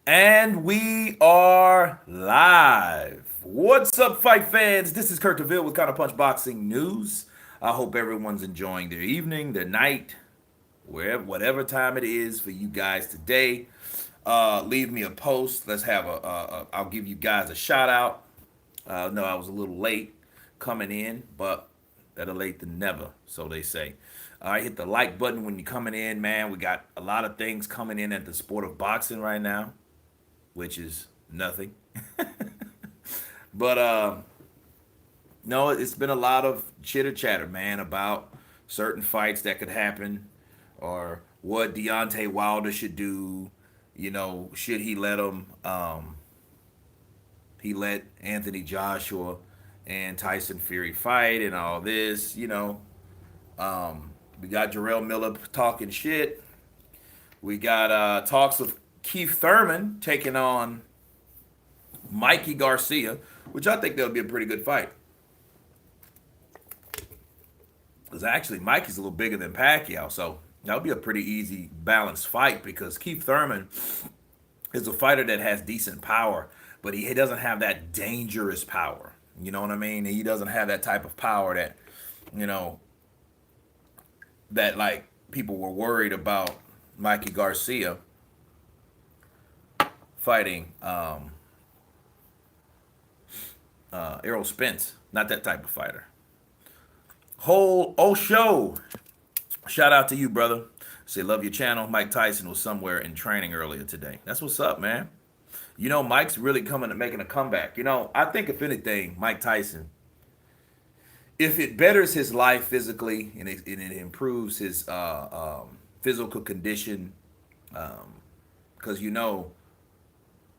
And we are live. What's up, fight fans? This is Kurt DeVille with Counter Punch Boxing News. I hope everyone's enjoying their evening, their night, wherever, whatever time it is for you guys today. Leave me a post. Let's have I'll give you guys a shout out. No, I was a little late coming in, but better late than never, so they say. All right, hit the like button when you're coming in, man. We got a lot of things coming in at the sport of boxing right now, which is nothing. But no, it's been a lot of chitter chatter, man, about certain fights that could happen, or what Deontay Wilder should do. Should he let him? He let Anthony Joshua and Tyson Fury fight and all this. We got Jarrell Miller talking shit. We got talks of Keith Thurman taking on Mikey Garcia, which I think that'll be a pretty good fight. Because actually, Mikey's a little bigger than Pacquiao, so that'll be a pretty easy, balanced fight because Keith Thurman is a fighter that has decent power, but he doesn't have that dangerous power. You know what I mean? He doesn't have that type of power you know, that like people were worried about Mikey Garcia fighting Errol Spence. Not that type of fighter. Whole Show. Shout out to you, brother. Say love your channel. Mike Tyson was somewhere in training earlier today. That's what's up, man. Mike's really coming and making a comeback. I think if anything, Mike Tyson, if it betters his life physically and it improves his physical condition, because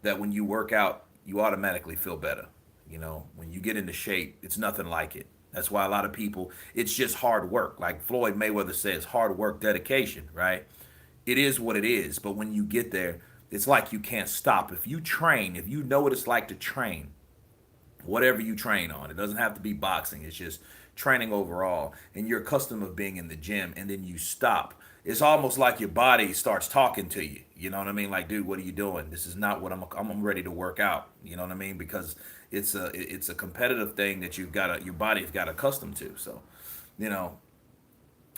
that when you work out, you automatically feel better. When you get into shape, it's nothing like it. That's why a lot of people, it's just hard work. Like Floyd Mayweather says, hard work, dedication, right? It is what it is. But when you get there, it's like you can't stop. If you train, if you know what it's like to train, whatever you train on, it doesn't have to be boxing. It's just training overall. And you're accustomed of being in the gym and then you stop. It's almost like your body starts talking to you. You know what I mean? Like, dude, what are you doing? This is not what I'm ready to work out. You know what I mean? Because it's a competitive thing that your body's got accustomed to. So, you know,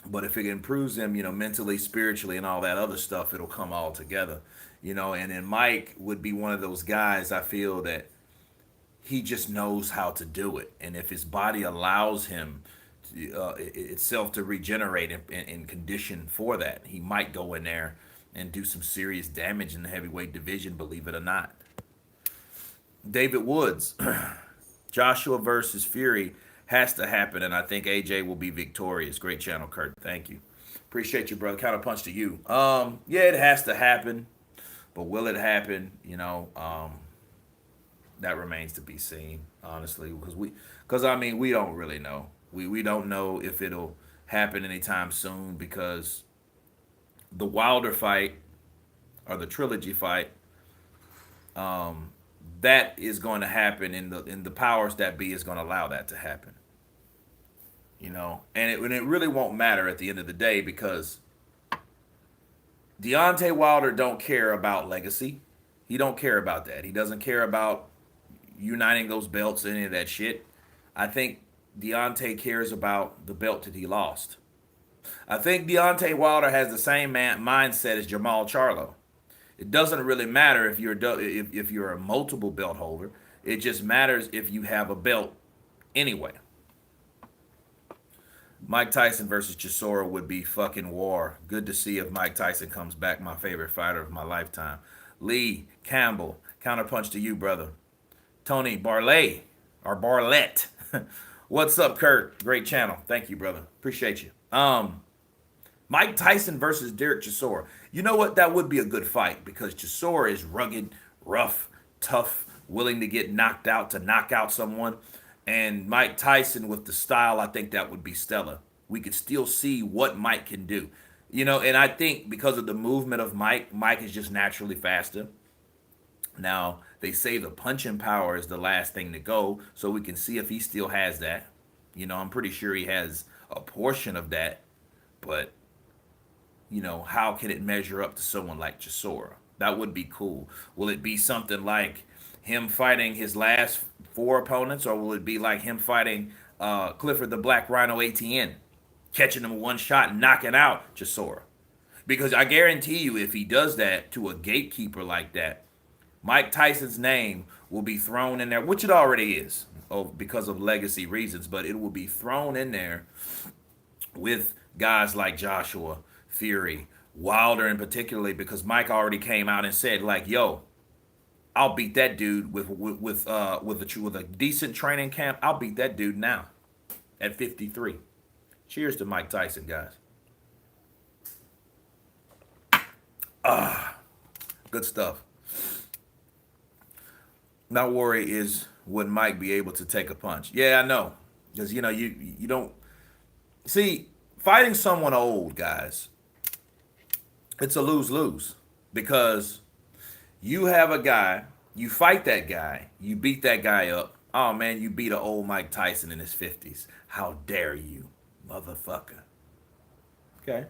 but if it improves them, mentally, spiritually, and all that other stuff, it'll come all together. And then Mike would be one of those guys I feel that he just knows how to do it. And if his body allows him itself to regenerate and condition for that, he might go in there and do some serious damage in the heavyweight division, believe it or not. David Woods, Joshua versus Fury has to happen, and I think AJ will be victorious. Great channel, Kurt. Thank you. Appreciate you, brother. Counter punch to you. Yeah, it has to happen, but will it happen? That remains to be seen, honestly, because we don't really know. We don't know if it'll happen anytime soon because the Wilder fight or the trilogy fight, that is going to happen in the powers that be is going to allow that to happen. And it really won't matter at the end of the day because Deontay Wilder don't care about legacy. He don't care about that. He doesn't care about uniting those belts, any of that shit. I think Deontay cares about the belt that he lost. I think Deontay Wilder has the same mindset as Jamal Charlo. It doesn't really matter if you're a multiple belt holder. It just matters if you have a belt anyway. Mike Tyson versus Chisora would be fucking war. Good to see if Mike Tyson comes back, my favorite fighter of my lifetime. Lee Campbell, counterpunch to you, brother. Tony Barlett, or Barlett. What's up, Kurt? Great channel. Thank you, brother. Appreciate you. Mike Tyson versus Derek Chisora. You know what? That would be a good fight because Chisora is rugged, rough, tough, willing to get knocked out to knock out someone. And Mike Tyson with the style, I think that would be stellar. We could still see what Mike can do. And I think because of the movement of Mike is just naturally faster. Now, they say the punching power is the last thing to go, so we can see if he still has that. I'm pretty sure he has a portion of that, but how can it measure up to someone like Jusor? That would be cool. Will it be something like him fighting his last four opponents, or will it be like him fighting Clifford the Black Rhino ATN, catching him one shot and knocking out Chisora? Because I guarantee you, if he does that to a gatekeeper like that, Mike Tyson's name will be thrown in there, which it already is, because of legacy reasons, but it will be thrown in there with guys like Joshua, Fury, Wilder, and particularly because Mike already came out and said, like, "Yo, I'll beat that dude with a decent training camp. I'll beat that dude now at 53." Cheers to Mike Tyson, guys. Good stuff. My worry is, would Mike be able to take a punch? Yeah, I know, because you don't see fighting someone old, guys. It's a lose lose because you have a guy, you fight that guy, you beat that guy up. Oh man, you beat an old Mike Tyson in his 50s. How dare you, motherfucker? Okay.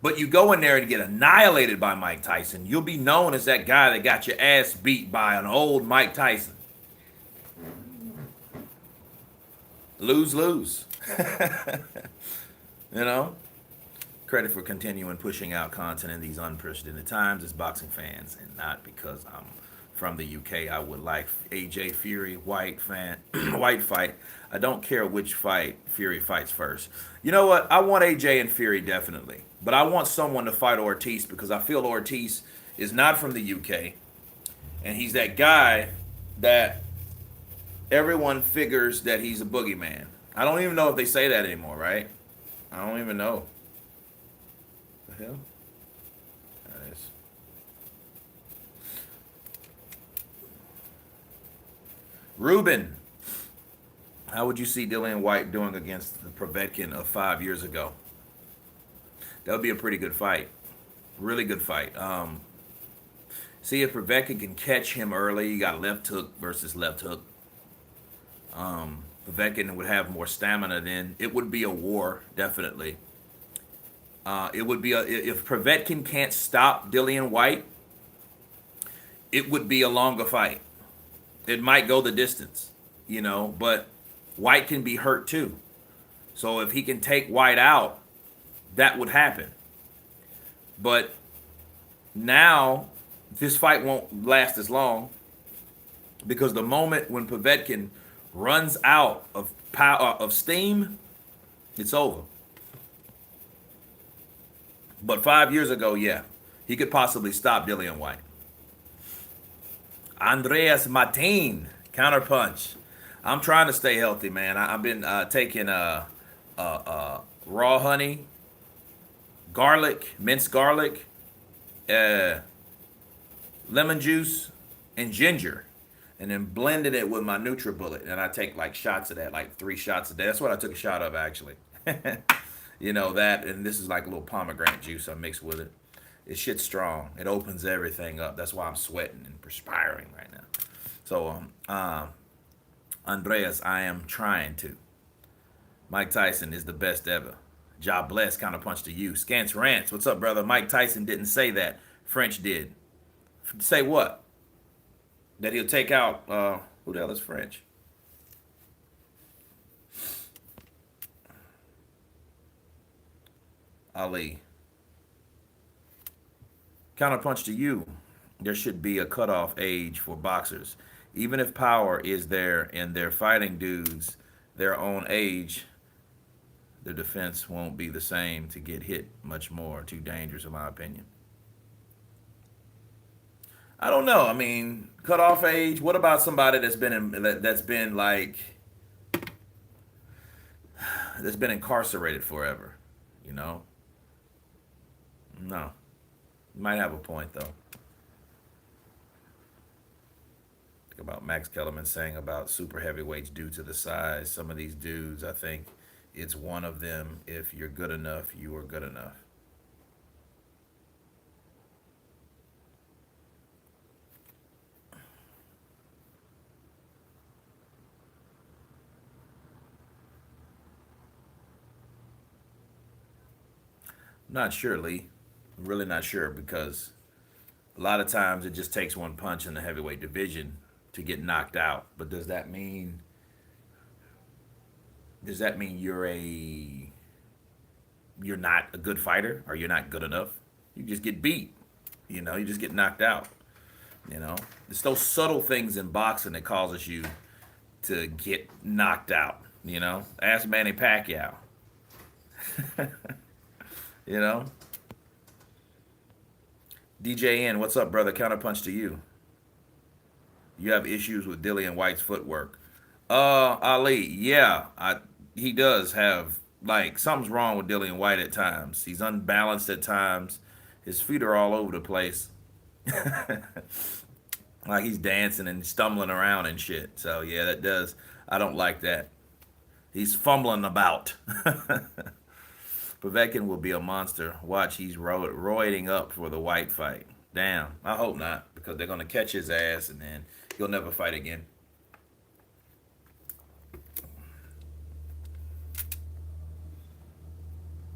But you go in there and get annihilated by Mike Tyson, you'll be known as that guy that got your ass beat by an old Mike Tyson. Lose lose. you know? Credit for continuing pushing out content in these unprecedented times as boxing fans, and not because I'm from the UK. I would like AJ Fury White fight. I don't care which fight Fury fights first. You know what? I want AJ and Fury definitely, but I want someone to fight Ortiz because I feel Ortiz is not from the UK, and he's that guy that everyone figures that he's a boogeyman. I don't even know if they say that anymore, right? I don't even know. The hell? That is. Ruben, how would you see Dillian White doing against the Povetkin of 5 years ago? That would be a pretty good fight. Really good fight. See if Povetkin can catch him early. You got left hook versus left hook. Povetkin would have more stamina then. It would be a war, definitely. It would be if Povetkin can't stop Dillian White, it would be a longer fight. It might go the distance, but White can be hurt too. So if he can take White out, that would happen. But now this fight won't last as long because the moment when Povetkin runs out of power of steam, it's over. But 5 years ago, yeah, he could possibly stop Dillian White. Andreas Martin, counterpunch. I'm trying to stay healthy, man. I've been taking raw honey, garlic, minced garlic, lemon juice, and ginger, and then blending it with my NutriBullet. And I take like shots of that, like 3 shots a day. That's what I took a shot of, actually. That, and this is like a little pomegranate juice I mixed with it. It's shit strong. It opens everything up. That's why I'm sweating and perspiring right now. So, Andreas, I am trying to. Mike Tyson is the best ever. Job bless, counterpunch to you. Scance Rants, what's up, brother? Mike Tyson didn't say that. French did. Say what? That he'll take out, who the hell is French? Ali. Counterpunch to you. There should be a cutoff age for boxers. Even if power is there and they're fighting dudes their own age, the defense won't be the same to get hit much more. Too dangerous, in my opinion. I don't know. I mean, cutoff age. What about somebody that's been incarcerated forever? No. You might have a point though. Think about Max Kellerman saying about super heavyweights due to the size. Some of these dudes, I think it's one of them. If you're good enough, you are good enough. I'm not sure, Lee. I'm really not sure because A lot of times it just takes one punch in the heavyweight division to get knocked out. But does that mean you're not a good fighter or you're not good enough? You just get beat. You just get knocked out. It's those subtle things in boxing that causes you to get knocked out. Ask Manny Pacquiao. you know, DJN, what's up, brother? Counterpunch to you. You have issues with Dillian White's footwork. Ali, yeah, he does have something's wrong with Dillian White at times. He's unbalanced at times. His feet are all over the place. Like he's dancing and stumbling around and shit. So yeah, that does. I don't like that. He's fumbling about. Povetkin will be a monster. Watch, he's roiding up for the White fight. Damn, I hope not, because they're gonna catch his ass and then he'll never fight again.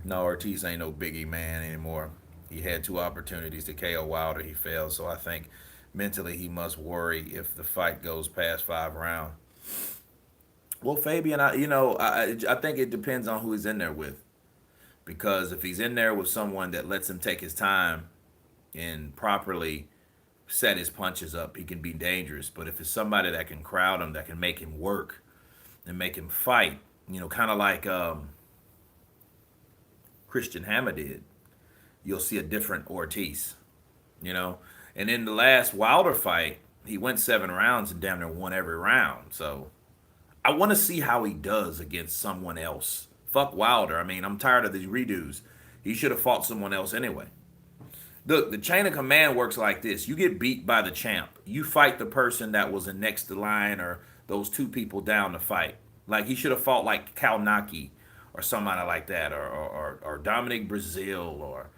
No, Ortiz ain't no biggie man anymore. He had two opportunities to KO Wilder. He failed, so I think mentally he must worry if the fight goes past 5 rounds. Well, Fabian, I think it depends on who he's in there with. Because if he's in there with someone that lets him take his time and properly set his punches up, he can be dangerous. But if it's somebody that can crowd him, that can make him work and make him fight, kind of like Christian Hammer did, you'll see a different Ortiz, And in the last Wilder fight, he went 7 rounds and damn near won every round. So I want to see how he does against someone else. Fuck Wilder. I mean, I'm tired of these redos. He should have fought someone else anyway. Look, the chain of command works like this. You get beat by the champ. You fight the person that was in next to line or those two people down to fight. Like he should have fought like Kalnaki or somebody like that, or Dominic Brazil, or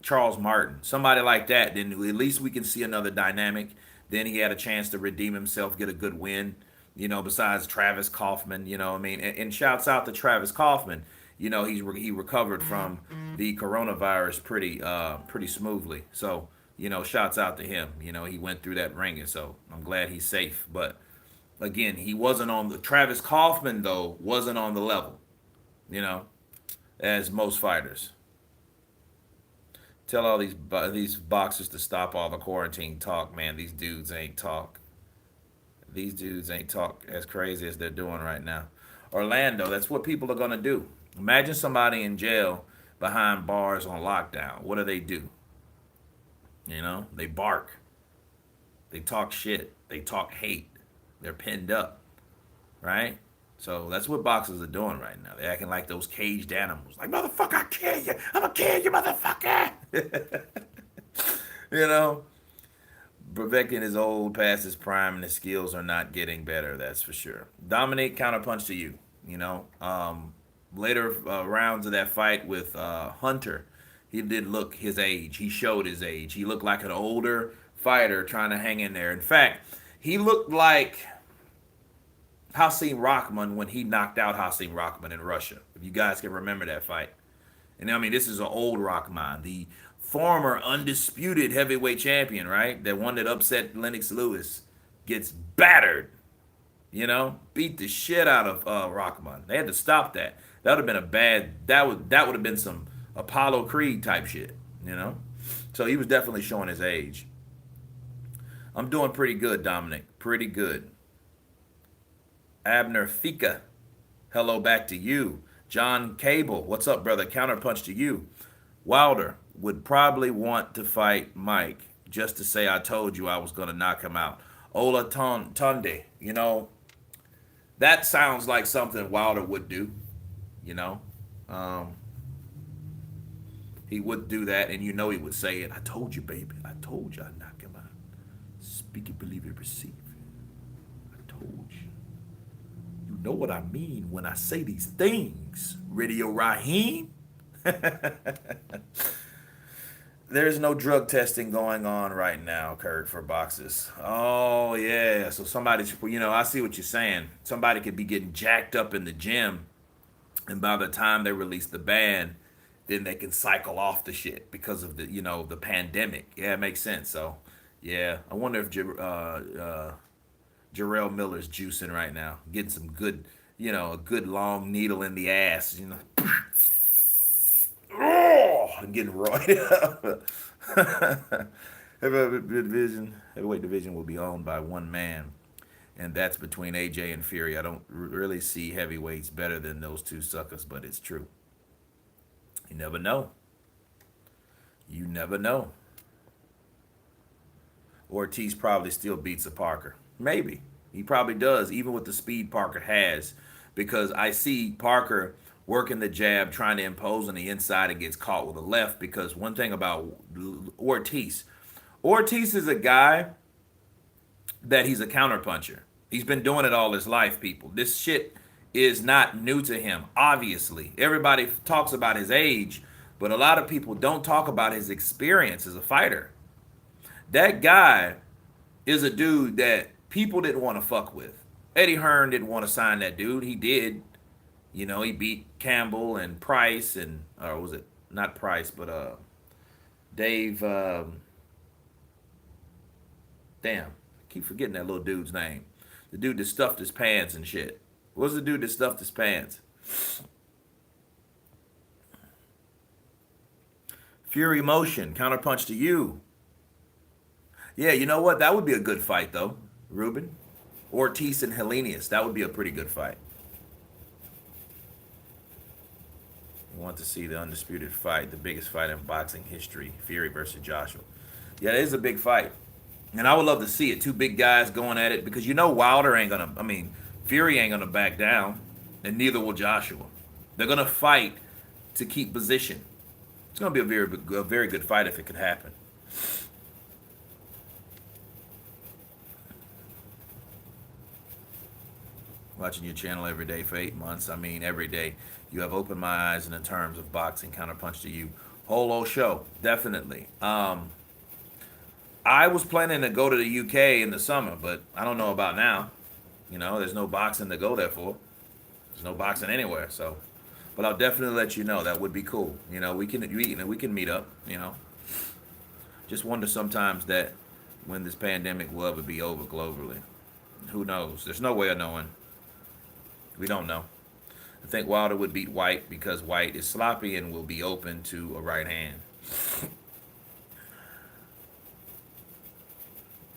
Charles Martin, somebody like that. Then at least we can see another dynamic. Then he had a chance to redeem himself, get a good win. Besides Travis Kaufman, I mean, and shouts out to Travis Kaufman. He recovered from the coronavirus pretty smoothly. So, shouts out to him. He went through that ringer, so I'm glad he's safe. But again, he wasn't on the Travis Kaufman though wasn't on the level, as most fighters. Tell all these boxers to stop all the quarantine talk, man. These dudes ain't talk. These dudes ain't talk as crazy as they're doing right now. Orlando, that's what people are going to do. Imagine somebody in jail behind bars on lockdown. What do? They bark. They talk shit. They talk hate. They're pinned up, right? So that's what boxers are doing right now. They're acting like those caged animals. Like, motherfucker, I kill you. I'm going to kill you, motherfucker. you know? Povetkin is old, past his prime, and his skills are not getting better. That's for sure. Dominic, counterpunch to you. Later rounds of that fight with Hunter, he did look his age. He showed his age. He looked like an older fighter trying to hang in there. In fact, he looked like Hasim Rahman when he knocked out Hasim Rahman in Russia. If you guys can remember that fight. And I mean, this is an old Rahman, the former undisputed heavyweight champion, right? That one that upset Lennox Lewis, gets battered, beat the shit out of Rahman. They had to stop that. That would have been that would have been some Apollo Creed type shit, So he was definitely showing his age. I'm doing pretty good, Dominic. Pretty good. Abner Fika, hello back to you. John Cable, what's up, brother? Counterpunch to you. Wilder would probably want to fight Mike just to say I told you I was going to knock him out. Ola Tunde, that sounds like something Wilder would do, he would do that, and he would say it. I told you, baby. I told you I'd knock him out. Speak it, believe it, receive it. I told you. You know what I mean when I say these things, Radio Raheem. There's no drug testing going on right now, Kurt, for boxers. Oh, yeah. So somebody's, I see what you're saying. Somebody could be getting jacked up in the gym, and by the time they release the ban, then they can cycle off the shit because of the the pandemic. Yeah, it makes sense. So yeah, I wonder if Jarrell Miller's juicing right now, getting some good, a good long needle in the ass, and getting roided up. Heavyweight division will be owned by one man, and that's between AJ and Fury. I don't really see heavyweights better than those two suckers, but it's true. You never know. You never know. Ortiz probably still beats a Parker. Maybe. He probably does, even with the speed Parker has, because I see Parker working the jab, trying to impose on the inside and gets caught with a left. Because one thing about Ortiz is a guy that he's a counterpuncher. He's been doing it all his life, people. This shit is not new to him, obviously. Everybody talks about his age, but a lot of people don't talk about his experience as a fighter. That guy is a dude that people didn't want to fuck with. Eddie Hearn didn't want to sign that dude. He did. He beat Campbell and Price or was it not Price, but Dave. Damn, I keep forgetting that little dude's name. The dude that stuffed his pants and shit. What's the dude that stuffed his pants? Fury Motion, counterpunch to you. Yeah, you know what? That would be a good fight, though, Ruben. Ortiz and Hellenius. That would be a pretty good fight. You want to see the undisputed fight, the biggest fight in boxing history, Fury versus Joshua. Yeah, it is a big fight. And I would love to see it. Two big guys going at it because Wilder ain't going to, Fury ain't going to back down, and neither will Joshua. They're going to fight to keep position. It's going to be a very good fight if it could happen. Watching your channel every day for 8 months. Every day. You have opened my eyes in the terms of boxing. Counterpunch to you. Whole show. Definitely. I was planning to go to the UK in the summer, but I don't know about now. There's no boxing to go there for. There's no boxing anywhere, so. But I'll definitely let you know. That would be cool. We can meet up. Just wonder sometimes that when this pandemic will ever be over globally. Who knows? There's no way of knowing. We don't know. I think Wilder would beat White because White is sloppy and will be open to a right hand.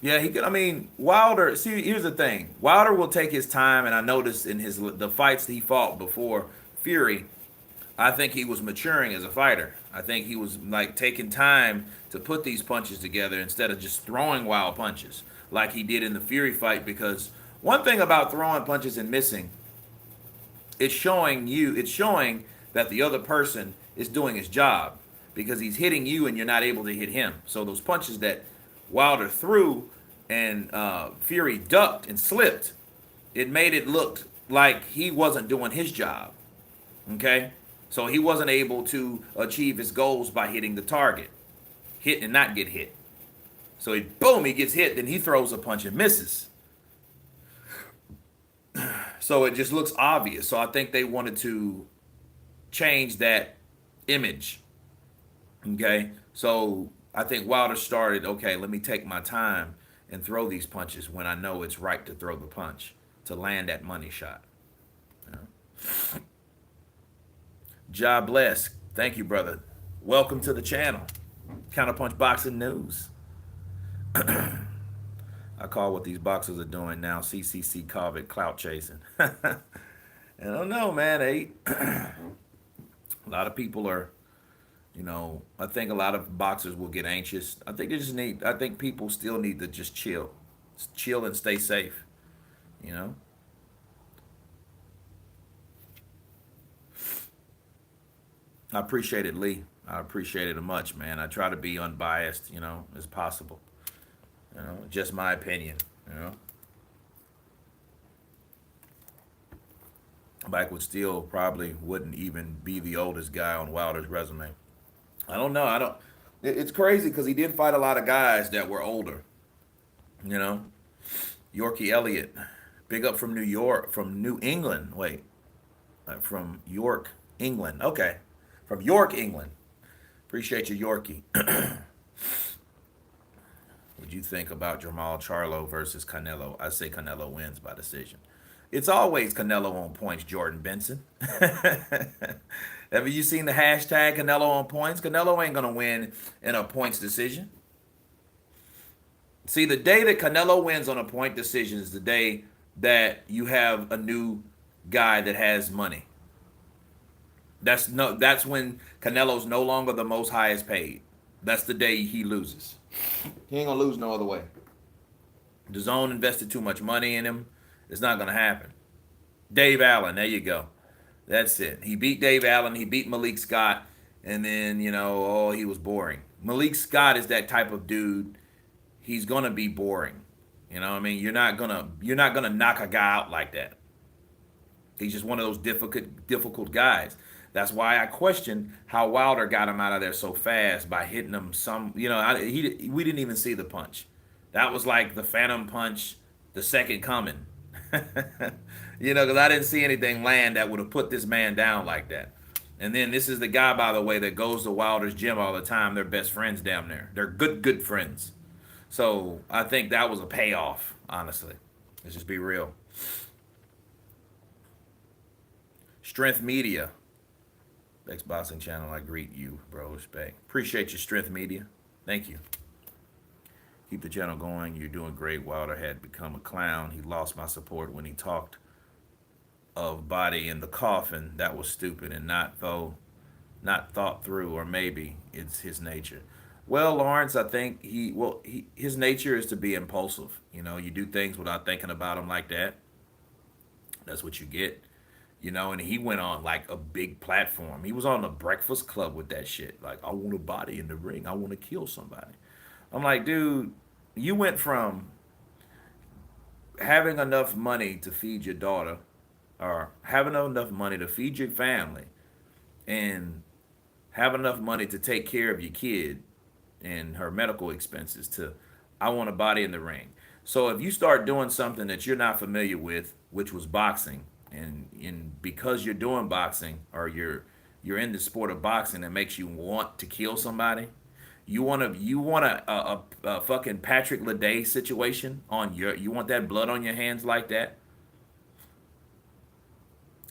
Yeah, he could. Wilder. See, here's the thing. Wilder will take his time, and I noticed in the fights he fought before Fury, I think he was maturing as a fighter. I think he was taking time to put these punches together instead of just throwing wild punches like he did in the Fury fight. Because one thing about throwing punches and missing, it's showing that the other person is doing his job because he's hitting you and you're not able to hit him. So those punches that Wilder threw and Fury ducked and slipped, it made it look like he wasn't doing his job. Okay? So he wasn't able to achieve his goals by hitting the target. Hit and not get hit. So he gets hit, then he throws a punch and misses. So it just looks obvious. So I think they wanted to change that image. Okay? So I think Wilder started, okay, let me take my time and throw these punches when I know it's right to throw the punch, to land that money shot. God bless. Thank you, brother. Welcome to the channel. Counterpunch Boxing News. I call what these boxers are doing now CCC COVID clout chasing. I don't know, man. A lot of people are, I think a lot of boxers will get anxious. I think people still need to just chill and stay safe, I appreciate it, Lee. I appreciate it much, man. I try to be unbiased, as possible. Just my opinion, Mike would still probably wouldn't even be the oldest guy on Wilder's resume. I don't know. It's crazy because he did fight a lot of guys that were older. Yorkie Elliott, big up from New York, from New England. Wait, from York, England. Okay. from York, England. Appreciate you, Yorkie. What do you think about Jamal Charlo versus Canelo? I say Canelo wins by decision. It's always Canelo on points, Jordan Benson. Have you seen the hashtag Canelo on points? Canelo ain't going to win in a points decision. See, the day that Canelo wins on a point decision is the day that you have a new guy that has money. That's when Canelo's no longer the most highest paid. That's the day he loses. He ain't gonna lose no other way. The zone invested too much money in him. It's not gonna happen. Dave Allen, there you go. That's it. He beat Dave Allen. He beat Malik Scott, and then oh, he was boring. Malik Scott is that type of dude. He's gonna be boring. You know what I mean? You're not gonna knock a guy out like that. He's just one of those difficult guys. That's why I questioned how Wilder got him out of there so fast by hitting him some. We didn't even see the punch. That was like the Phantom Punch, the second coming. Because I didn't see anything land that would have put this man down like that. And then this is the guy, by the way, that goes to Wilder's gym all the time. They're best friends down there. They're good friends. So I think that was a payoff, honestly. Let's just be real. Strength Media. Ex-boxing channel, I greet you, bro. Respect. Appreciate your Strength Media. Thank you. Keep the channel going. You're doing great. Wilder had become a clown. He lost my support when he talked of body in the coffin. That was stupid and not thought through, or maybe it's his nature. Well, Lawrence, I think his nature is to be impulsive. You do things without thinking about them like that. That's what you get. And he went on like a big platform. He was on the Breakfast Club with that shit. Like, I want a body in the ring. I want to kill somebody. I'm like, dude, you went from having enough money to feed your daughter, or having enough money to feed your family, and have enough money to take care of your kid and her medical expenses, to I want a body in the ring. So if you start doing something that you're not familiar with, which was boxing, and because you're doing boxing, or you're in the sport of boxing, that makes you want to kill somebody, you want a fucking Patrick LaDay situation you want that blood on your hands like that.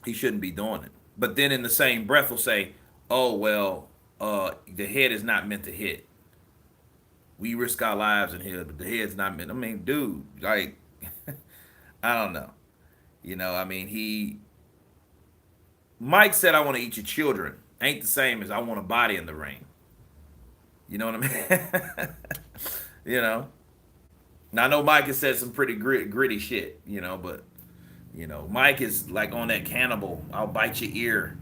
He shouldn't be doing it. But then in the same breath will say, oh well, the head is not meant to hit. We risk our lives in here, but the head's not meant. I mean, dude, like, I don't know. Mike said, I want to eat your children. Ain't the same as I want a body in the ring. You know what I mean? Now, I know Mike has said some pretty gritty shit, but, Mike is like on that cannibal, I'll bite your ear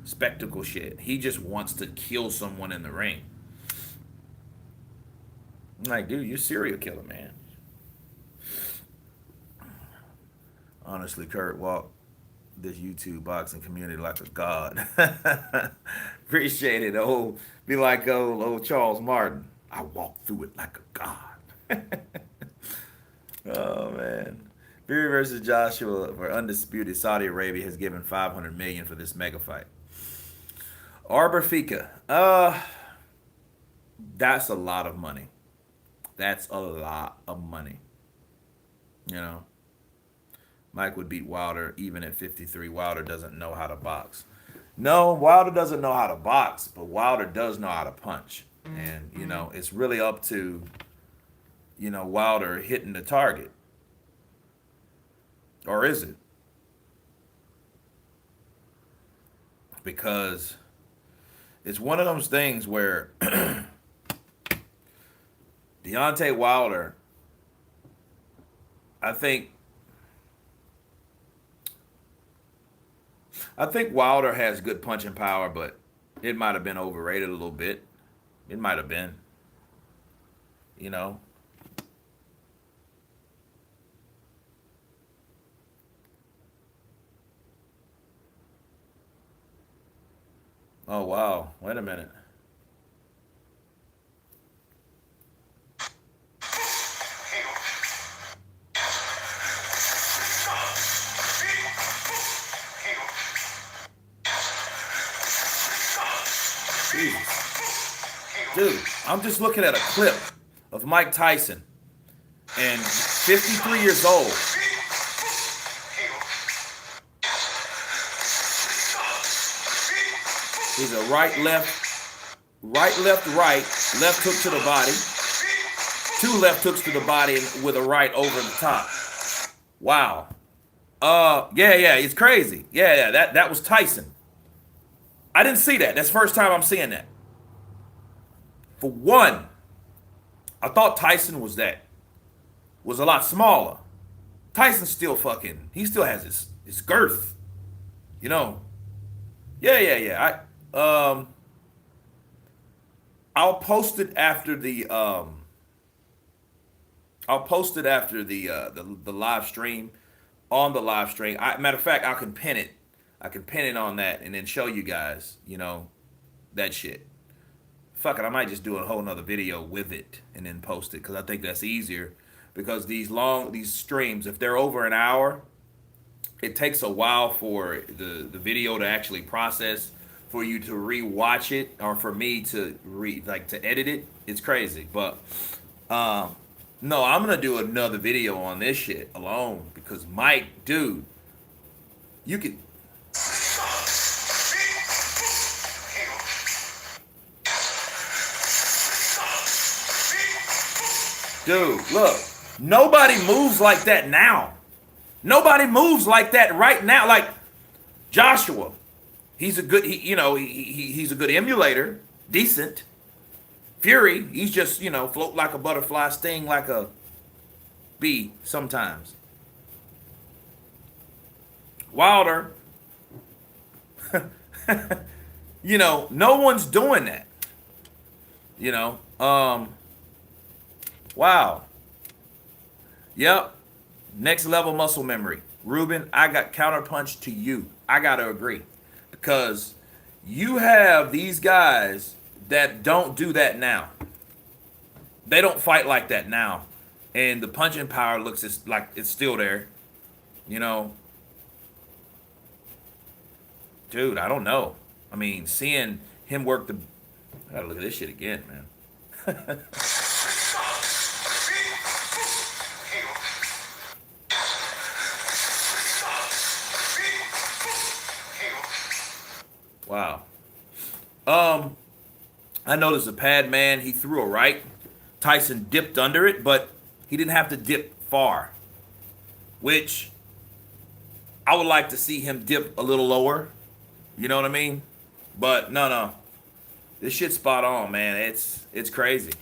spectacle shit. He just wants to kill someone in the ring. I'm like, dude, you're a serial killer, man. Honestly, Kurt walked this YouTube boxing community like a god. Appreciate it. Be like old Charles Martin. I walk through it like a god. Oh man. Fury versus Joshua for undisputed. Saudi Arabia has given $500 million for this mega fight. Arbor Fika. That's a lot of money. That's a lot of money. Mike would beat Wilder even at 53. Wilder doesn't know how to box. No, Wilder doesn't know how to box, but Wilder does know how to punch. And, it's really up to, Wilder hitting the target. Or is it? Because it's one of those things where Deontay Wilder, I think Wilder has good punching power, but it might have been overrated a little bit. It might have been. Oh, wow. Wait a minute. Dude, I'm just looking at a clip of Mike Tyson, and 53 years old. He's a right, left, right, left, right, left hook to the body, 2 left hooks to the body with a right over the top. Wow. Yeah, it's crazy. Yeah, that was Tyson. I didn't see that. That's the first time I'm seeing that. For one, I thought Tyson was a lot smaller. Tyson's still fucking, he still has his girth. You know. Yeah. I'll post it after the the live stream, on the live stream. Matter of fact, I can pin it. I can pin it on that and then show you guys, that shit. Fuck it, I might just do a whole nother video with it and then post it because I think that's easier. Because these streams, if they're over an hour, it takes a while for the video to actually process, for you to re-watch it, or for me to to edit it. It's crazy. But no, I'm gonna do another video on this shit alone because Mike, dude, you can. Dude, look, nobody moves like that now. Nobody moves like that right now. Like Joshua, he's a good, he's a good emulator, decent. Fury, he's just, float like a butterfly, sting like a bee sometimes. Wilder, no one's doing that. Wow. Yep. Next level muscle memory. Ruben, I got counterpunch to you. I got to agree. Because you have these guys that don't do that now. They don't fight like that now. And the punching power looks like it's still there. Dude, I don't know. I mean, seeing him work I gotta look at this shit again, man. Wow. I noticed the pad man, he threw a right. Tyson dipped under it, but he didn't have to dip far, which I would like to see him dip a little lower. You know what I mean? But no. This shit's spot on, man. It's crazy.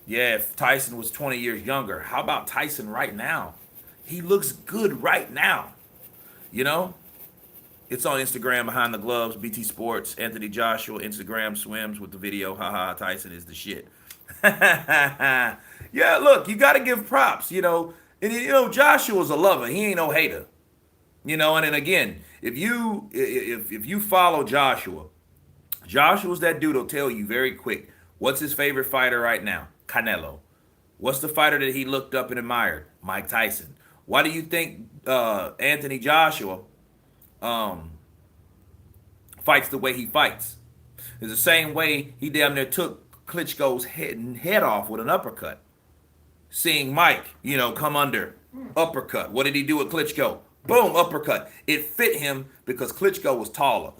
Yeah, if Tyson was 20 years younger, how about Tyson right now? He looks good right now. It's on Instagram, Behind the Gloves, BT Sports, Anthony Joshua, Instagram swims with the video. Haha, Tyson is the shit. Yeah, look, you got to give props, And Joshua's a lover. He ain't no hater. And then again, if you follow Joshua's that dude will tell you very quick what's his favorite fighter right now. Canelo. What's the fighter that he looked up and admired? Mike Tyson. Why do you think Anthony Joshua fights the way he fights? It's the same way he damn near took Klitschko's head off with an uppercut. Seeing Mike, come under, uppercut. What did he do with Klitschko? Boom, uppercut. It fit him because Klitschko was taller.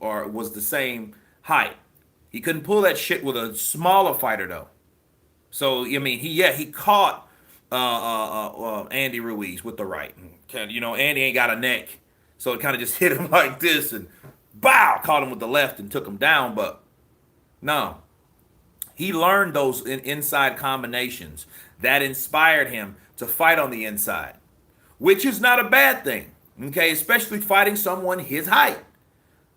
Or was the same height. He couldn't pull that shit with a smaller fighter though. So he caught Andy Ruiz with the right. Andy ain't got a neck. So it kind of just hit him like this and bow, caught him with the left and took him down. But no, he learned those inside combinations that inspired him to fight on the inside, which is not a bad thing, okay? Especially fighting someone his height.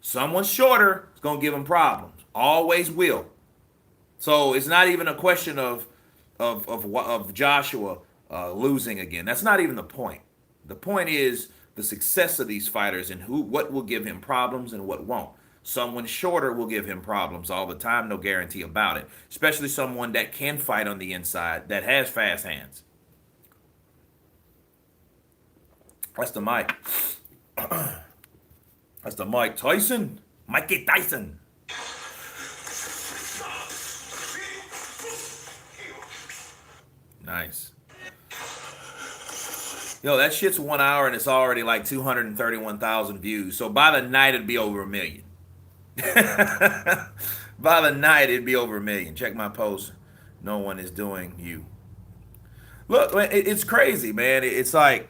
Someone shorter is going to give him problems. Always will. So it's not even a question of Joshua losing again. That's not even the point. The point is the success of these fighters and what will give him problems and what won't. Someone shorter will give him problems all the time, no guarantee about it. Especially someone that can fight on the inside, that has fast hands. That's the Mike. That's the Mike Tyson. Mikey Tyson. Nice. Yo, that shit's 1 hour and it's already like 231,000 views. So by the night it'd be over a million. By the night it'd be over a million. Check my post. No one is doing you. Look, it's crazy, man. It's like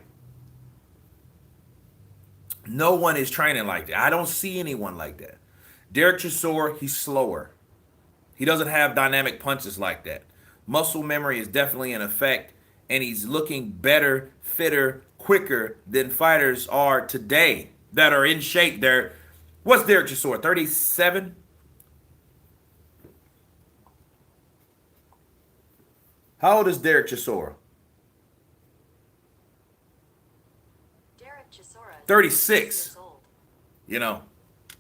no one is training like that. I don't see anyone like that. Derek Chisora, he's slower. He doesn't have dynamic punches like that. Muscle memory is definitely in effect, and he's looking better, fitter, quicker than fighters are today that are in shape. What's Derek Chisora? 37? How old is Derek Chisora? Derek Chisora 36. You know,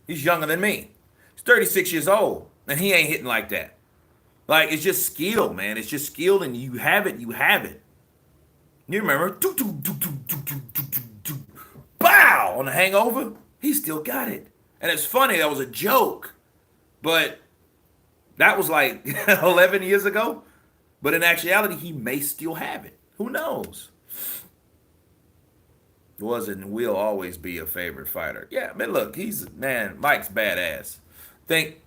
he's younger than me. He's 36 years old, and he ain't hitting like that. Like, it's just skill, man. It's just skill, and you have it, you have it. You remember, bow on the hangover? He still got it. And it's funny, that was a joke. But that was like 11 years ago. But in actuality, he may still have it. Who knows? Was and will always be a favorite fighter. Yeah, man, look, Mike's badass. Think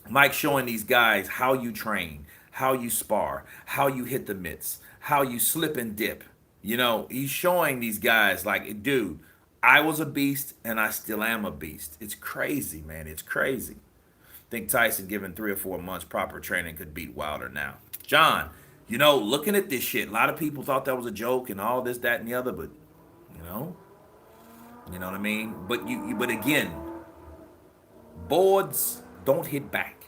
Mike showing these guys how you train, how you spar, how you hit the mitts, how you slip and dip. You know, he's showing these guys like, dude, I was a beast and I still am a beast. It's crazy, man. It's crazy. Think Tyson, given 3 or 4 months proper training, could beat Wilder now. John, looking at this shit, a lot of people thought that was a joke and all this, that, and the other, but you know what I mean? But again, boards don't hit back.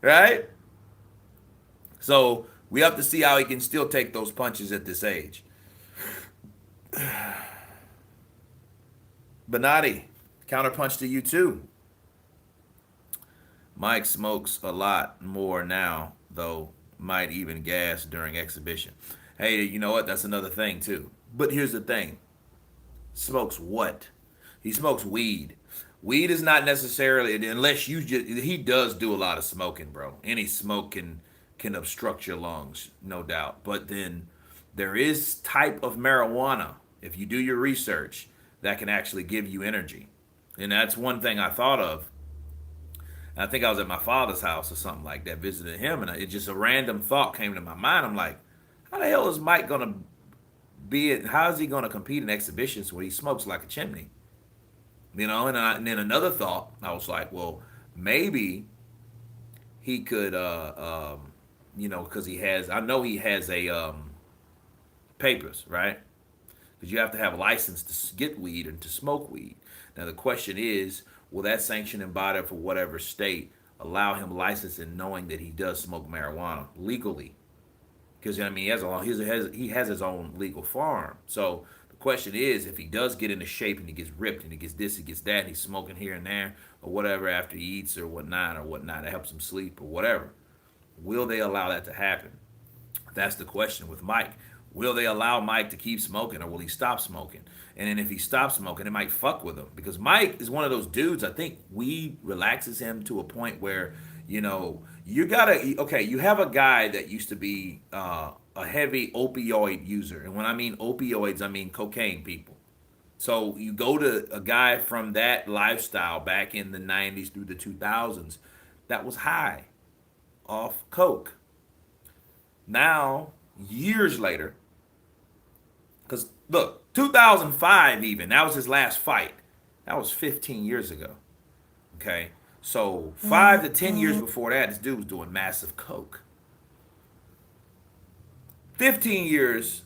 Right? So we have to see how he can still take those punches at this age. Benatti, counterpunch to you too. Mike smokes a lot more now, though might even gas during exhibition. Hey, you know what? That's another thing too. But here's the thing. Smokes what? He smokes weed. Weed is not necessarily, unless he does do a lot of smoking, bro. Any smoke can obstruct your lungs, no doubt. But then there is type of marijuana, if you do your research, that can actually give you energy. And that's one thing I thought of. I think I was at my father's house or something like that, visiting him, and it just a random thought came to my mind. I'm like, how the hell is Mike gonna how is he gonna compete in exhibitions where he smokes like a chimney? And then another thought, I was like, well, maybe he could, because I know he has a papers, right? Because you have to have a license to get weed and to smoke weed. Now the question is, will that sanctioning body for whatever state allow him licensing, knowing that he does smoke marijuana legally? Because he has his own legal farm. So the question is, if he does get into shape and he gets ripped and he gets this, he gets that, and he's smoking here and there or whatever after he eats or whatnot, that helps him sleep or whatever, will they allow that to happen? That's the question with Mike. Will they allow Mike to keep smoking, or will he stop smoking? And then if he stops smoking, it might fuck with him, because Mike is one of those dudes. I think weed relaxes him to a point where you have a guy that used to be a heavy opioid user, and when I mean opioids, I mean cocaine, people. So you go to a guy from that lifestyle back in the 90s through the 2000s that was high off coke. Now, years later, because look, 2005 even, that was his last fight. That was 15 years ago. Okay? So 5 to 10 years before that, this dude was doing massive coke. 15 years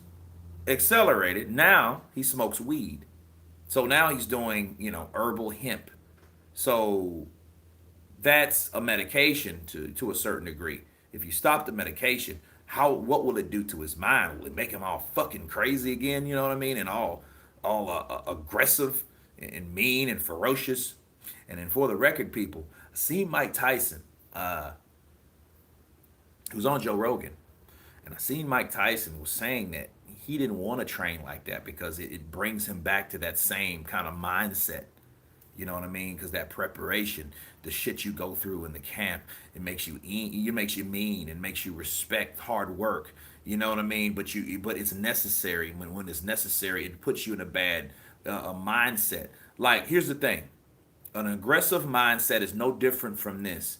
accelerated. Now he smokes weed. So now he's doing, herbal hemp. So that's a medication to a certain degree. If you stop the medication, what will it do to his mind? Will it make him all fucking crazy again? You know what I mean? And all aggressive and mean and ferocious. And then for the record, people, I seen Mike Tyson, who was on Joe Rogan, and I seen Mike Tyson was saying that he didn't want to train like that because it brings him back to that same kind of mindset. You know what I mean? Because that preparation, the shit you go through in the camp, it makes you mean and makes you respect hard work. You know what I mean? But it's necessary. When it's necessary, it puts you in a bad mindset. Like, here's the thing: an aggressive mindset is no different from this.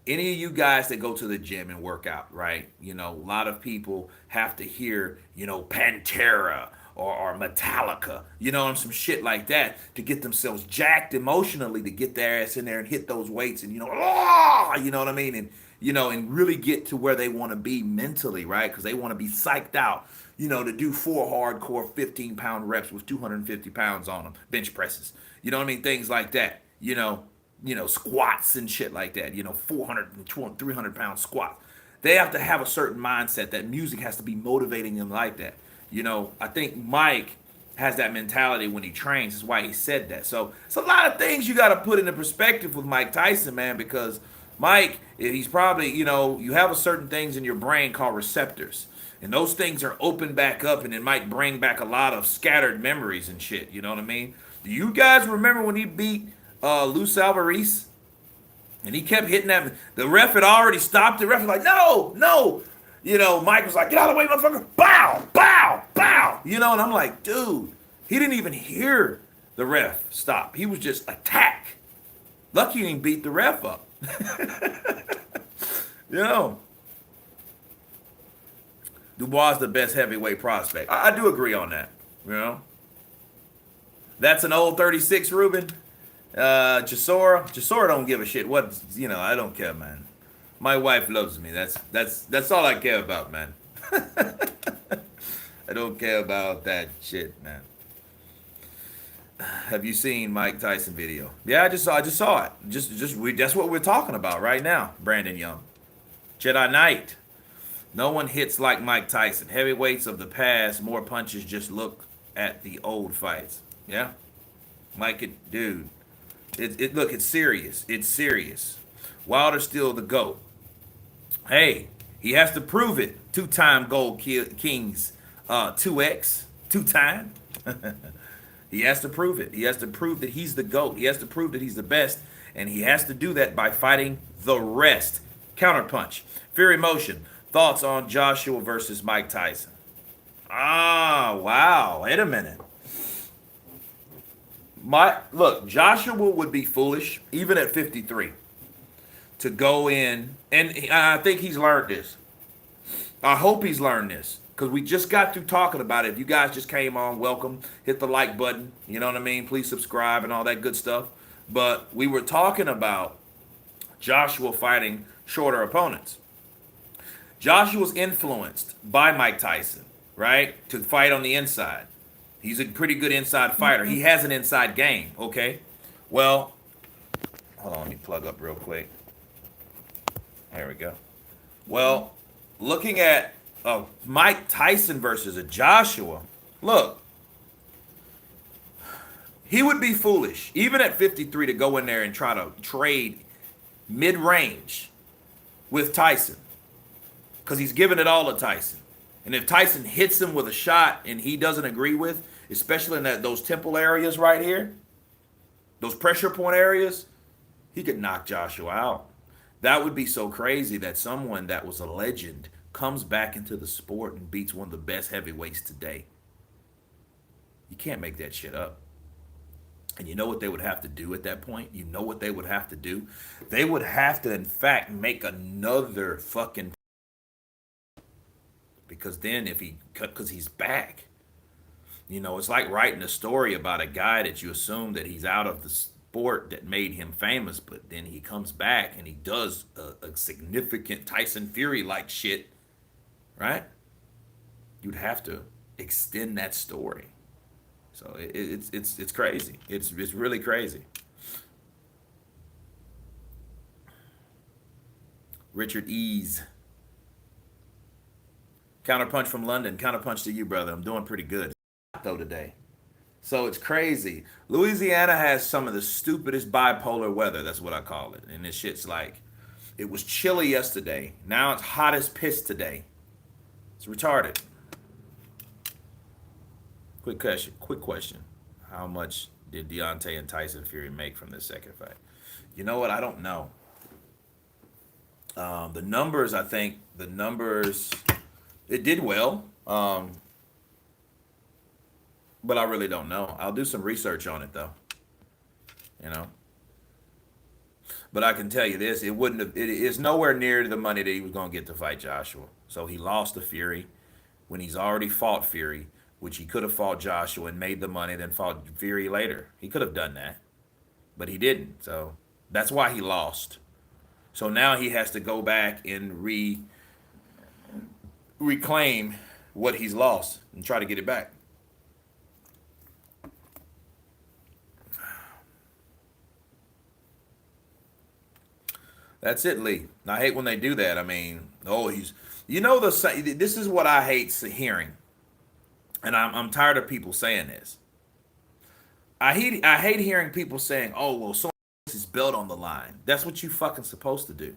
Any of you guys that go to the gym and work out, right? You know, a lot of people have to hear, Pantera or Metallica, some shit like that to get themselves jacked emotionally, to get their ass in there and hit those weights and, you know what I mean? And really get to where they want to be mentally, right? Because they want to be psyched out, to do 4 hardcore 15-pound reps with 250 pounds on them, bench presses. You know what I mean? Things like that, squats and shit like that, 400 and 300-pound squats. They have to have a certain mindset that music has to be motivating them like that. I think Mike has that mentality when he trains. That's why he said that. So it's a lot of things you got to put into perspective with Mike Tyson, man, because Mike, he's probably, you have a certain things in your brain called receptors. And those things are opened back up, and it might bring back a lot of scattered memories and shit. You know what I mean? Do you guys remember when he beat Luis Alvarez? And he kept hitting that. The ref had already stopped. The ref was like, no, no. Mike was like, get out of the way, motherfucker. Bow, bow, bow. And I'm like, dude, he didn't even hear the ref stop. He was just attack. Lucky he didn't beat the ref up. Dubois is the best heavyweight prospect. I do agree on that. That's an old 36, Ruben. Chisora don't give a shit. I don't care, man. My wife loves me. That's all I care about, man. I don't care about that shit, man. Have you seen Mike Tyson video? Yeah, I just saw it. That's what we're talking about right now. Brandon Young, Jedi Knight. No one hits like Mike Tyson. Heavyweights of the past, more punches. Just look at the old fights. Yeah, dude. Look, it's serious. It's serious. Wilder's still the GOAT. Hey, he has to prove it. 2-time Gold Kings, 2X, 2-time. He has to prove it. He has to prove that he's the GOAT. He has to prove that he's the best, and he has to do that by fighting the rest. Counterpunch. Fury Motion. Thoughts on Joshua versus Mike Tyson? Wow. Wait a minute. Joshua would be foolish, even at 53, to go in, and I think he's learned this. I hope he's learned this, because we just got through talking about it. If you guys just came on, welcome. Hit the like button. You know what I mean? Please subscribe and all that good stuff. But we were talking about Joshua fighting shorter opponents. Joshua's influenced by Mike Tyson, right, to fight on the inside. He's a pretty good inside fighter. He has an inside game, okay? Well, hold on, let me plug up real quick. There we go. Well, looking at Mike Tyson versus a Joshua, look, he would be foolish, even at 53, to go in there and try to trade mid-range with Tyson, because he's giving it all to Tyson. And if Tyson hits him with a shot and he doesn't agree with, especially in those temple areas right here, those pressure point areas, he could knock Joshua out. That would be so crazy that someone that was a legend comes back into the sport and beats one of the best heavyweights today. You can't make that shit up. And you know what they would have to do at that point? You know what they would have to do? They would have to, in fact, make another fucking... Because then because he's back. It's like writing a story about a guy that you assume that he's out of the sport that made him famous, but then he comes back and he does a significant Tyson Fury like shit, right? You'd have to extend that story. So it's crazy. It's really crazy. Richard Ease. Counterpunch from London. Counterpunch to you, brother. I'm doing pretty good though today. So it's crazy. Louisiana has some of the stupidest bipolar weather. That's what I call it. And this shit's like, it was chilly yesterday. Now it's hot as piss today. It's retarded. Quick question. How much did Deontay and Tyson Fury make from this second fight? You know what? I don't know. The numbers, I think the numbers, it did well, but I really don't know. I'll do some research on it though. You know, but I can tell you this: it wouldn't have. It is nowhere near the money that he was going to get to fight Joshua. So he lost to Fury when he's already fought Fury, which he could have fought Joshua and made the money, then fought Fury later. He could have done that, but he didn't. So that's why he lost. So now he has to go back and reclaim what he's lost and try to get it back. That's it, Lee. I hate when they do that. I mean, oh, he's, you know, this is what I hate hearing, and I'm tired of people saying this. I hate hearing people saying, "Oh, well, so his belt on the line." That's what you fucking supposed to do.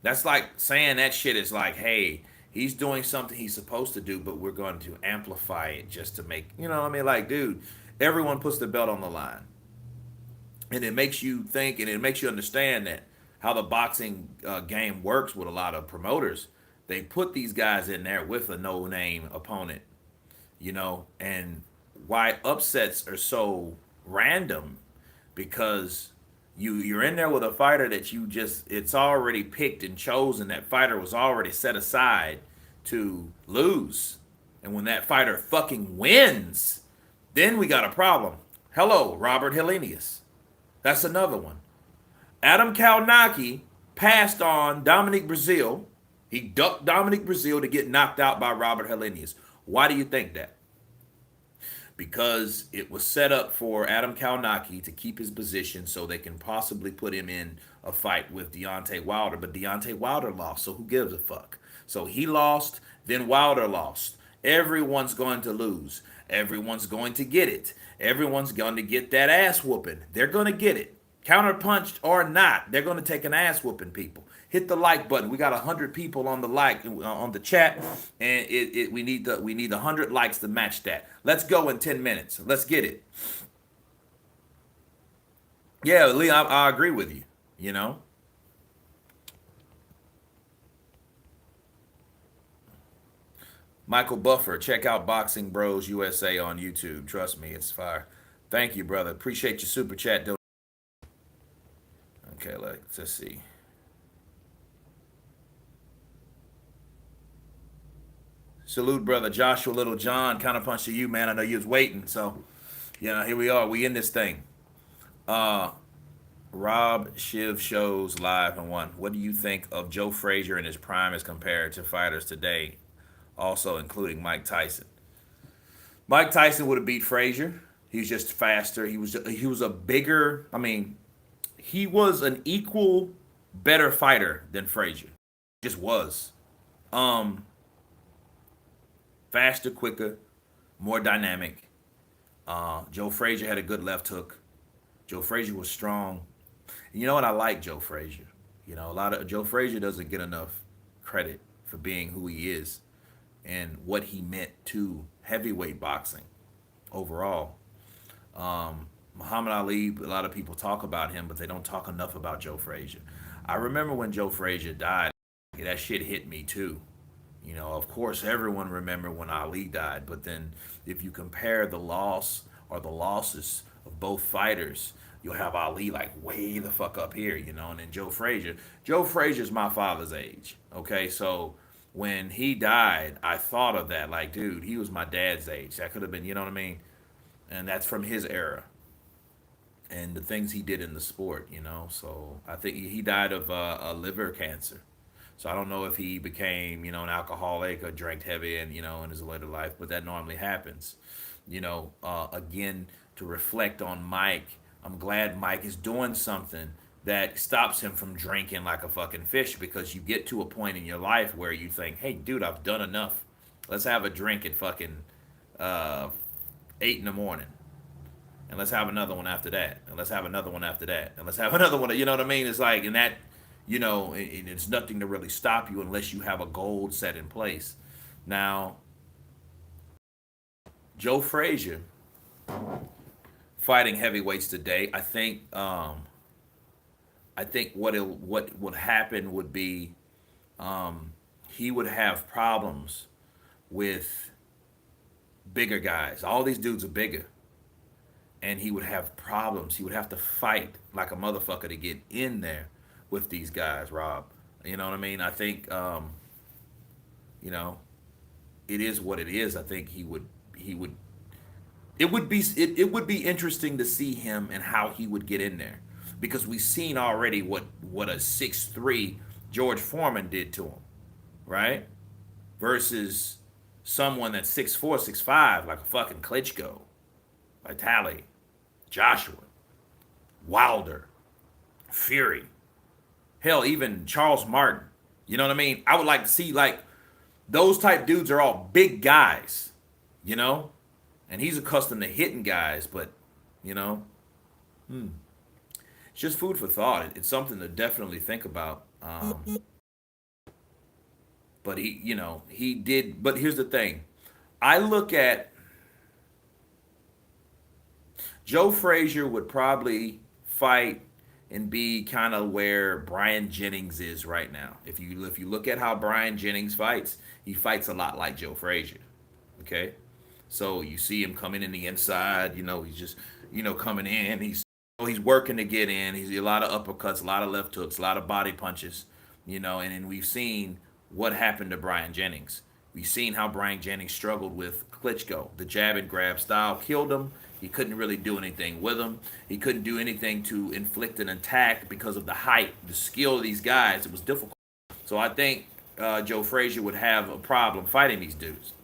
That's like saying that shit is like, "Hey, he's doing something he's supposed to do, but we're going to amplify it just to make, you know what I mean?" Like, dude, everyone puts the belt on the line, and it makes you think, and it makes you understand that how the boxing game works with a lot of promoters. They put these guys in there with a no-name opponent, you know, and why upsets are so random because you're in there with a fighter that you just, it's already picked and chosen. That fighter was already set aside to lose, and when that fighter fucking wins, then we got a problem. Hello, Robert Helenius. That's another one. Adam Kalnaki passed on Dominic Brazil. He ducked Dominic Brazil to get knocked out by Robert Helenius. Why do you think that? Because it was set up for Adam Kalnaki to keep his position so they can possibly put him in a fight with Deontay Wilder. But Deontay Wilder lost, so who gives a fuck? So he lost, then Wilder lost. Everyone's going to lose. Everyone's going to get it. Everyone's going to get that ass whooping. They're going to get it. Counterpunched or not, they're going to take an ass whooping, people. Hit the like button. We got 100 people on the on the chat, and we need 100 likes to match that. Let's go in 10 minutes. Let's get it. Yeah, Lee, I agree with you. You know, Michael Buffer, check out Boxing Bros USA on YouTube. Trust me, it's fire. Thank you, brother. Appreciate your super chat. Okay, let's see. Salute, brother Joshua Little John. Kind of punched to you, man. I know you was waiting, so here we are. We in this thing. Rob Shiv shows live and one. What do you think of Joe Frazier in his prime as compared to fighters today? Also including Mike Tyson. Mike Tyson would have beat Frazier. He was just faster. He was a bigger. I mean, he was an equal, better fighter than Frazier. He just was. Faster, quicker, more dynamic. Joe Frazier had a good left hook. Joe Frazier was strong. And you know what? I like Joe Frazier. You know, Joe Frazier doesn't get enough credit for being who he is and what he meant to heavyweight boxing overall. Muhammad Ali, a lot of people talk about him, but they don't talk enough about Joe Frazier. I remember when Joe Frazier died, that shit hit me too. You know, of course, everyone remember when Ali died, but then if you compare the loss or the losses of both fighters, you'll have Ali like way the fuck up here, you know, and then Joe Frazier's my father's age, okay? So when he died, I thought of that, like, dude, he was my dad's age. That could have been, you know what I mean? And that's from his era and the things he did in the sport, you know? So I think he died of a liver cancer. So I don't know if he became, you know, an alcoholic or drank heavy and, you know, in his later life, but that normally happens. You know, again, to reflect on Mike, I'm glad Mike is doing something that stops him from drinking like a fucking fish, because you get to a point in your life where you think, hey, dude, I've done enough. Let's have a drink at fucking 8 in the morning. And let's have another one after that. And let's have another one after that. And let's have another one. You know what I mean? It's like, and that, you know, it's nothing to really stop you unless you have a goal set in place. Now, Joe Frazier fighting heavyweights today. I think what would happen would be he would have problems with bigger guys. All these dudes are bigger, and he would have problems. He would have to fight like a motherfucker to get in there with these guys, Rob. You know what I mean? I think you know, it is what it is. I think he would it would be interesting to see him and how he would get in there, because we've seen already what a 6'3" George Foreman did to him, right? Versus someone that's 6'4", 6'5", like a fucking Klitschko, Vitali, Joshua, Wilder, Fury, hell, even Charles Martin. You know what I mean? I would like to see, like, those type dudes are all big guys, you know? And he's accustomed to hitting guys, but, you know, it's just food for thought. It's something to definitely think about. But he, you know, he did. But here's the thing. I look at Joe Frazier would probably fight and be kind of where Brian Jennings is right now. If you look at how Brian Jennings fights, he fights a lot like Joe Frazier. Okay, so you see him coming in the inside. You know, he's just coming in. He's working to get in. He's a lot of uppercuts, a lot of left hooks, a lot of body punches. You know, and then we've seen what happened to Brian Jennings. We've seen how Brian Jennings struggled with Klitschko. The jab and grab style killed him. He couldn't really do anything with him. He couldn't do anything to inflict an attack because of the height, the skill of these guys. It was difficult. So I think Joe Frazier would have a problem fighting these dudes.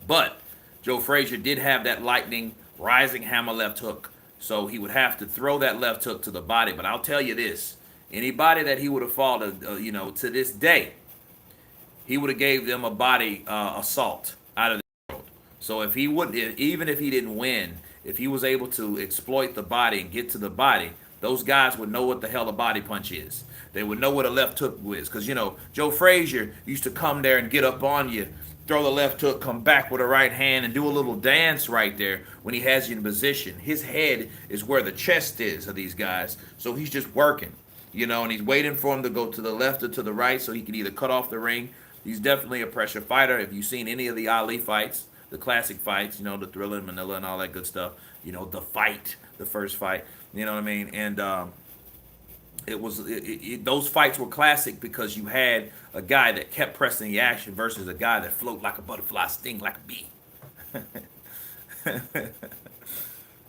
But Joe Frazier did have that lightning rising hammer left hook. So he would have to throw that left hook to the body. But I'll tell you this. Anybody that he would have fought, to this day, he would have gave them a body assault out of the world. So if he wouldn't, even if he didn't win, if he was able to exploit the body and get to the body, those guys would know what the hell a body punch is. They would know what a left hook is. Because, Joe Frazier used to come there and get up on you, throw the left hook, come back with a right hand, and do a little dance right there when he has you in position. His head is where the chest is of these guys. So he's just working, and he's waiting for him to go to the left or to the right so he can either cut off the ring. He's definitely a pressure fighter. If you've seen any of the Ali fights, the classic fights, the Thriller in Manila and all that good stuff, the fight, the first fight, you know what I mean? And those fights were classic because you had a guy that kept pressing the action versus a guy that float like a butterfly, sting like a bee.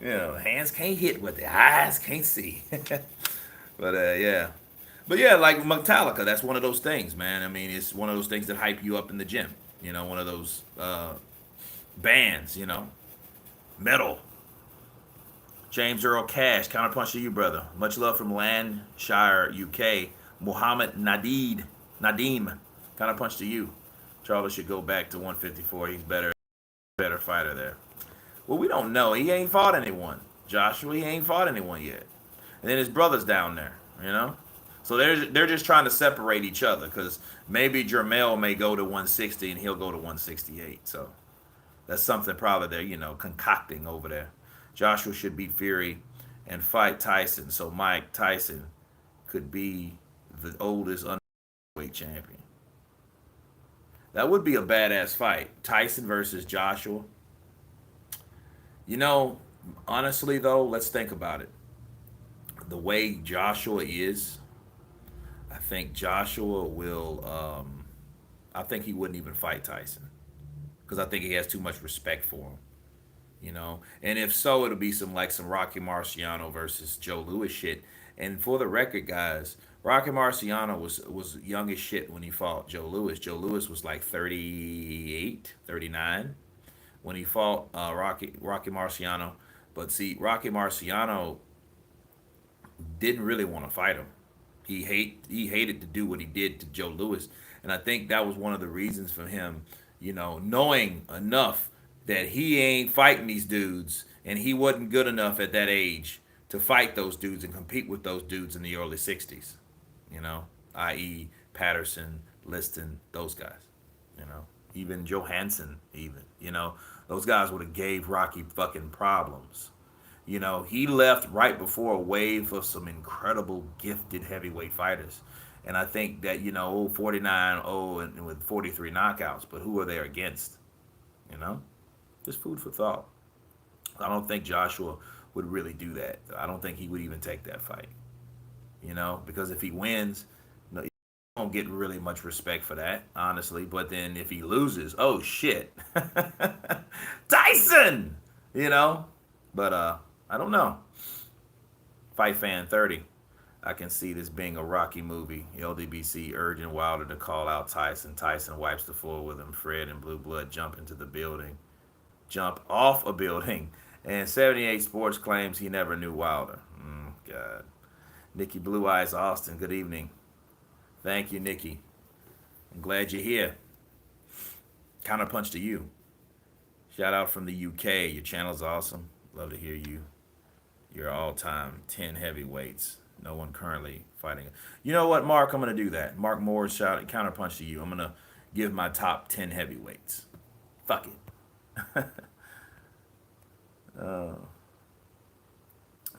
Hands can't hit what the eyes can't see. But yeah. But yeah, like Metallica, that's one of those things, man. I mean, it's one of those things that hype you up in the gym. One of those bands, metal. James Earl Cash, counterpunch to you, brother. Much love from Lancashire, UK. Muhammad Nadeem, counterpunch to you. Charles should go back to 154. He's better fighter there. Well, we don't know. He ain't fought anyone. Joshua, he ain't fought anyone yet. And then his brother's down there, So they're just trying to separate each other because maybe Jermell may go to 160 and he'll go to 168. So that's something probably they're, concocting over there. Joshua should beat Fury and fight Tyson. So Mike Tyson could be the oldest weight champion. That would be a badass fight. Tyson versus Joshua. Honestly though, let's think about it. The way Joshua is, I think Joshua will, I think he wouldn't even fight Tyson because I think he has too much respect for him, And if so, it'll be some Rocky Marciano versus Joe Louis shit. And for the record, guys, Rocky Marciano was young as shit when he fought Joe Louis. Joe Louis was like 38, 39 when he fought Rocky Marciano. But see, Rocky Marciano didn't really want to fight him. He hated to do what he did to Joe Louis, and I think that was one of the reasons for him, knowing enough that he ain't fighting these dudes, and he wasn't good enough at that age to fight those dudes and compete with those dudes in the early '60s, i.e. Patterson, Liston, those guys, even Johansson, those guys would have gave Rocky fucking problems. You know, he left right before a wave of some incredible, gifted heavyweight fighters. And I think that, 49-0 and with 43 knockouts, but who are they against? You know? Just food for thought. I don't think Joshua would really do that. I don't think he would even take that fight. Because if he wins, no, he won't get really much respect for that, honestly. But then if he loses, oh shit, Tyson, you know. But I don't know. Fight fan 30. I can see this being a Rocky movie. LDBC urging Wilder to call out Tyson. Tyson wipes the floor with him. Fred and Blue Blood jump into the building, jump off a building. And 78 Sports claims he never knew Wilder. God. Nikki Blue Eyes Austin, good evening. Thank you, Nikki. I'm glad you're here. Counterpunch to you. Shout out from the UK. Your channel's awesome. Love to hear you. Your all-time 10 heavyweights. No one currently fighting. You know what, Mark? I'm going to do that. Mark Moore's counterpunch to you. I'm going to give my top 10 heavyweights. Fuck it.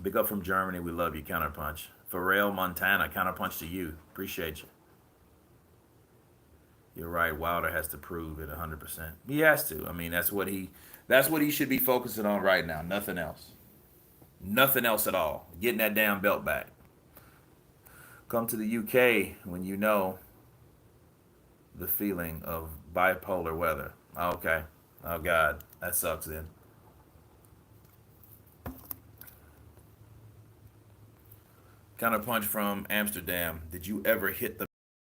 Big up from Germany. We love you, counterpunch. Pharrell Montana, counterpunch to you. Appreciate you. You're right. Wilder has to prove it 100%. He has to. I mean, that's what he should be focusing on right now. Nothing else. Nothing else at all. Getting that damn belt back. Come to the UK when you know the feeling of bipolar weather. Okay. Oh God, that sucks then. Counterpunch from Amsterdam. Did you ever hit the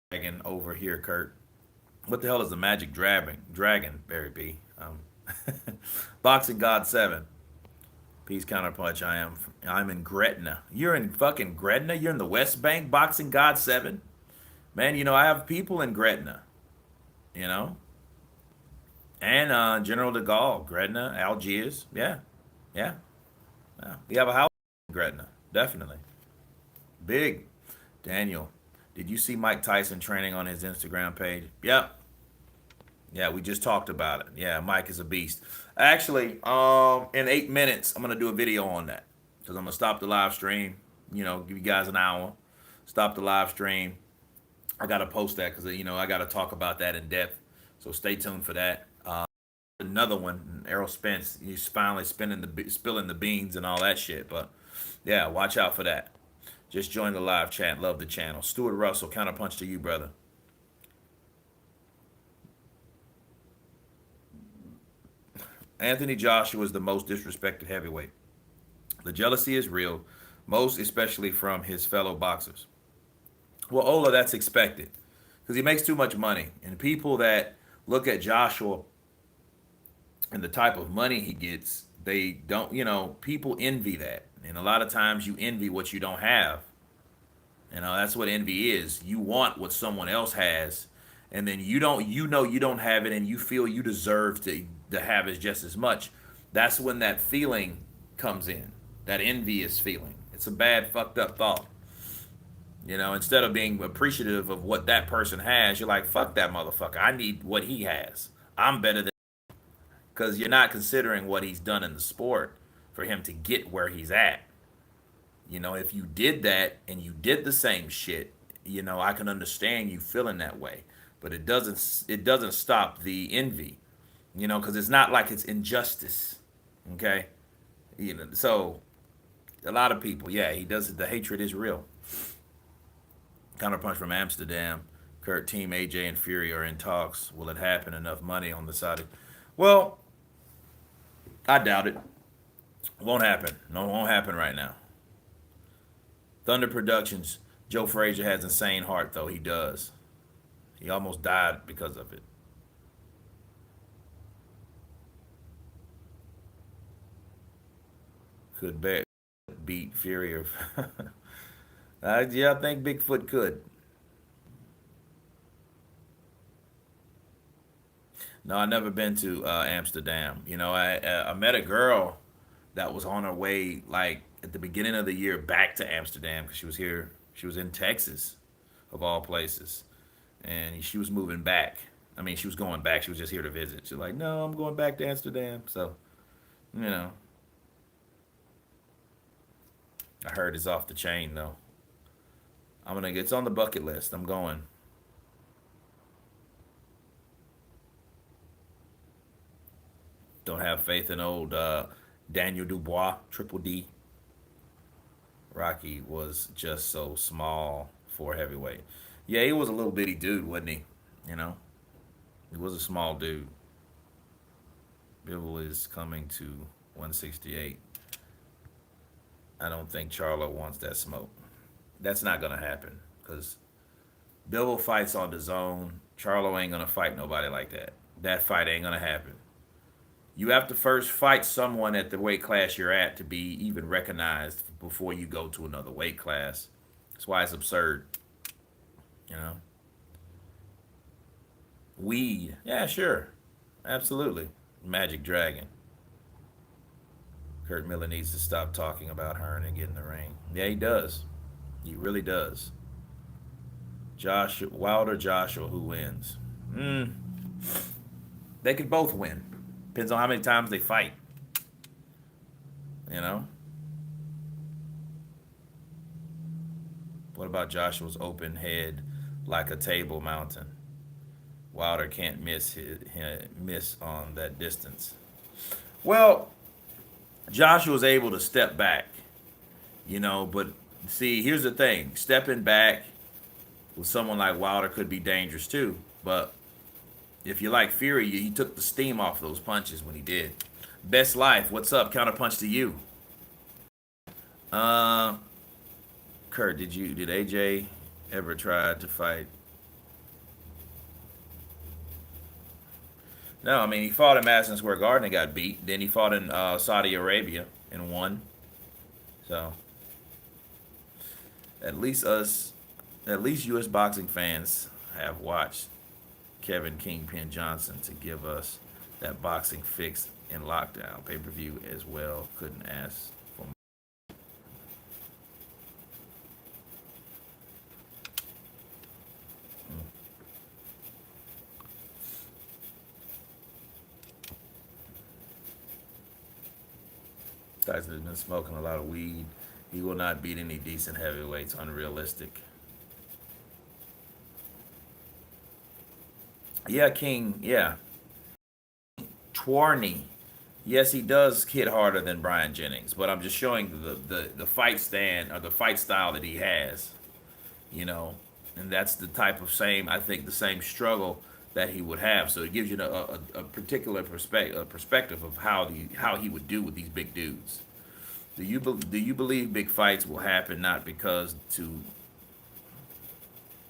dragon over here, Kurt? What the hell is the magic dragon, Barry B? Boxing God 7. Peace counterpunch. I'm in Gretna. You're in fucking Gretna? You're in the West Bank, Boxing God 7? Man, I have people in Gretna, you know? And General de Gaulle, Gretna, Algiers. Yeah. Yeah. Yeah. We have a house in Gretna. Definitely. Big. Daniel, did you see Mike Tyson training on his Instagram page? Yep. Yeah, we just talked about it. Yeah, Mike is a beast. Actually, in 8 minutes, I'm gonna do a video on that because I'm gonna stop the live stream. Give you guys an hour. Stop the live stream. I gotta post that because I gotta talk about that in depth. So stay tuned for that. Another one, Errol Spence. He's finally spilling the beans and all that shit. But yeah, watch out for that. Just join the live chat. Love the channel. Stuart Russell, counterpunch to you, brother. Anthony Joshua is the most disrespected heavyweight. The jealousy is real, most especially from his fellow boxers. Well, Ola, that's expected because he makes too much money. And people that look at Joshua and the type of money he gets, they don't, people envy that. And a lot of times you envy what you don't have. That's what envy is. You want what someone else has, and then you don't have it, and you feel you deserve to have it just as much. That's when that feeling comes in, that envious feeling. It's a bad, fucked up thought. Instead of being appreciative of what that person has, you're like, fuck that motherfucker. I need what he has. I'm better than, because you're not considering what he's done in the sport for him to get where he's at. If you did that and you did the same shit, I can understand you feeling that way. But it doesn't stop the envy, because it's not like it's injustice. Okay? So a lot of people, yeah, he does it. The hatred is real. Counterpunch from Amsterdam. Kurt, Team AJ and Fury are in talks. Will it happen? Enough money on the side of, well, I doubt it. It won't happen. No, it won't happen right now. Thunder Productions. Joe Frazier has insane heart, though. He does. He almost died because of it. Could beat Fury. Yeah, I think Bigfoot could. No, I never been to Amsterdam. I met a girl that was on her way, like at the beginning of the year, back to Amsterdam because she was here. She was in Texas, of all places, and she was moving back. I mean, she was going back. She was just here to visit. She's like, no, I'm going back to Amsterdam. So, you know, I heard it's off the chain though. I'm gonna get it's on the bucket list. I'm going. Don't have faith in old Daniel Dubois, Triple D. Rocky was just so small for heavyweight. Yeah, he was a little bitty dude, wasn't he? You know, he was a small dude. Bivol is coming to 168. I don't think Charlo wants that smoke. That's not gonna happen because Bivol fights on the zone. Charlo ain't gonna fight nobody like that. That fight ain't gonna happen. You have to first fight someone at the weight class you're at to be even recognized before you go to another weight class. That's why it's absurd. You know, weed. Yeah, sure, absolutely. Magic Dragon. Kurt Miller needs to stop talking about Hearn and get in the ring. Yeah, he does. He really does. Joshua Wilder, Joshua, who wins? They could both win. Depends on how many times they fight. You know. What about Joshua's open head like a table mountain? Wilder can't miss on that distance. Well, Joshua was able to step back, you know, but see, here's the thing. Stepping back with someone like Wilder could be dangerous too. But if you like Fury, he took the steam off those punches when he did. Best Life, what's up? Counterpunch to you. Uh, Kurt, did AJ ever try to fight? No, I mean he fought in Madison Square Garden and got beat. Then he fought in Saudi Arabia and won. So at least U.S. boxing fans have watched Kevin Kingpin Johnson to give us that boxing fix in lockdown pay-per-view as well. Couldn't ask for more. Tyson has been smoking a lot of weed. He will not beat any decent heavyweights. Unrealistic. Yeah, King. Yeah. Twarney. Yes, he does hit harder than Brian Jennings, but I'm just showing the fight stand or the fight style that he has, you know, and that's the type of I think the same struggle that he would have. So it gives you a particular perspective of how he would do with these big dudes. Do you believe big fights will happen not because to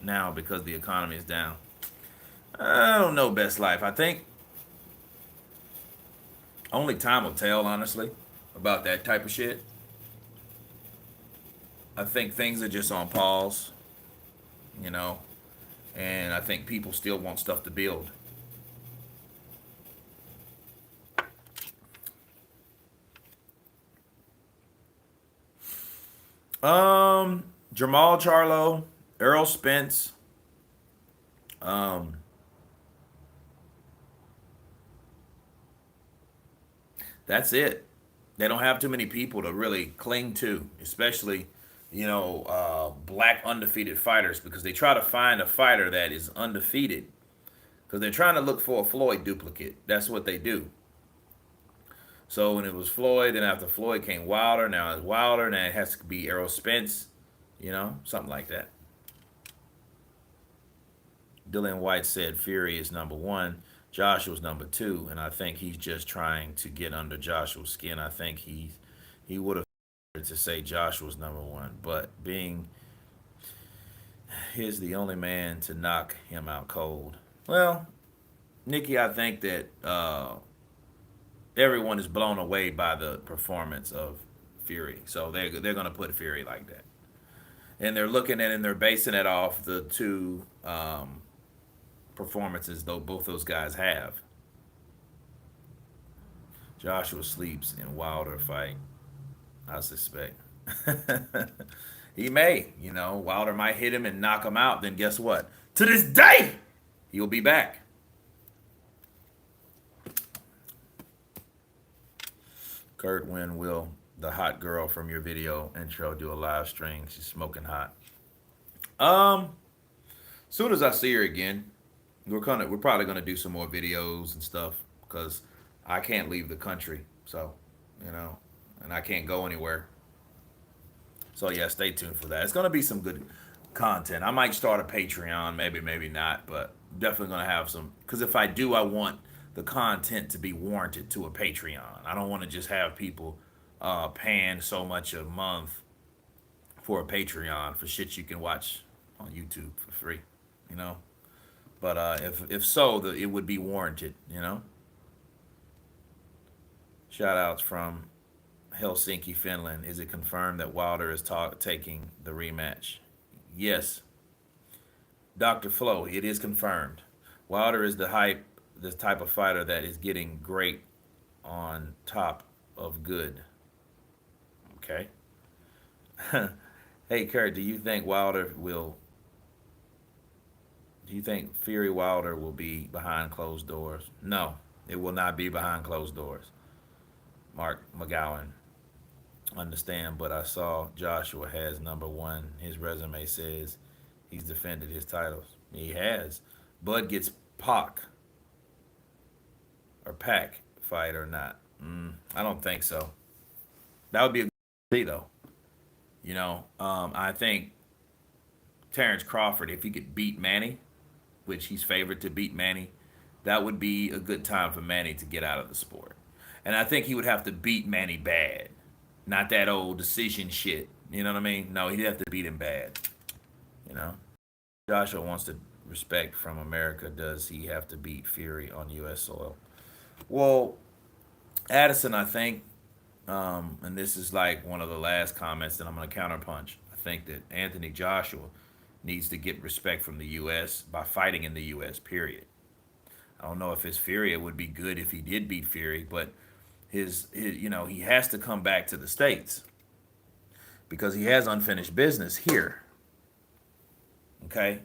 now because the economy is down? I don't know, Best Life. I think only time will tell, honestly, about that type of shit. I think things are just on pause, you know, and I think people still want stuff to build. Jamal Charlo, Errol Spence, um, that's it. They don't have too many people to really cling to, especially, you know, black undefeated fighters, because they try to find a fighter that is undefeated because they're trying to look for a Floyd duplicate. That's what they do. So when it was Floyd, then after Floyd came Wilder. Now it's Wilder. Now it has to be Errol Spence, you know, something like that. Dylan White said Fury is number one. Joshua's number two, and I think he's just trying to get under Joshua's skin. I think he would have to say Joshua's number one, but being he's the only man to knock him out cold. Well, Nikki, I think that everyone is blown away by the performance of Fury, so they're gonna put Fury like that, and they're looking at it and they're basing it off the two performances though both those guys have. Joshua sleeps in Wilder fight, I suspect. He may, you know, Wilder might hit him and knock him out. Then guess what? To this day, he'll be back. Kurt, when will the hot girl from your video intro do a live stream. She's smoking hot. Um, Soon as I see her again, we're probably gonna do some more videos and stuff because I can't leave the country. So, you know, and I can't go anywhere. So yeah, stay tuned for that. It's gonna be some good content. I might start a Patreon, maybe not, but definitely gonna have some. Because if I do, I want the content to be warranted to a Patreon. I don't want to just have people paying so much a month for a Patreon for shit you can watch on YouTube for free. You know. But if so, it would be warranted. You know. Shout outs from Helsinki, Finland. Is it confirmed that Wilder is taking the rematch? Yes. Dr. Flo, it is confirmed. Wilder is the type of fighter that is getting great on top of good. Okay. Hey, Kurt, do you think Fury Wilder will be behind closed doors? No, it will not be behind closed doors. Mark McGowan. Understand, but I saw Joshua has number one. His resume says he's defended his titles. He has. Bud gets Pac or Pac fight or not. I don't think so. That would be a good see though. I think Terrence Crawford, if he could beat Manny, which he's favored to beat Manny, that would be a good time for Manny to get out of the sport. And I think he would have to beat Manny bad, not that old decision shit. You know what I mean? No, he'd have to beat him bad. You know, Joshua wants to respect from America. Does he have to beat Fury on U.S. soil? Well, Addison, I think, and this is like one of the last comments that I'm going to counterpunch. I think that Anthony Joshua needs to get respect from the U.S. by fighting in the U.S. Period. I don't know if his Fury, it would be good if he did beat Fury, but he has to come back to the States because he has unfinished business here. Okay,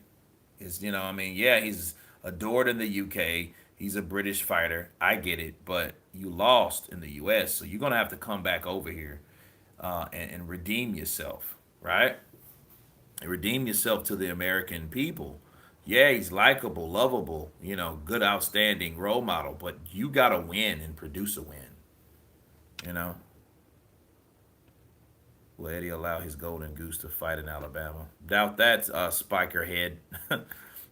yeah, he's adored in the UK. He's a British fighter. I get it, but you lost in the US, so you're gonna have to come back over here and redeem yourself, right? And redeem yourself to the American people. Yeah, he's likable, lovable, good, outstanding role model, but you gotta win and produce a win. You know, will Eddie allow his golden goose to fight in Alabama? Doubt that, Spiker Head.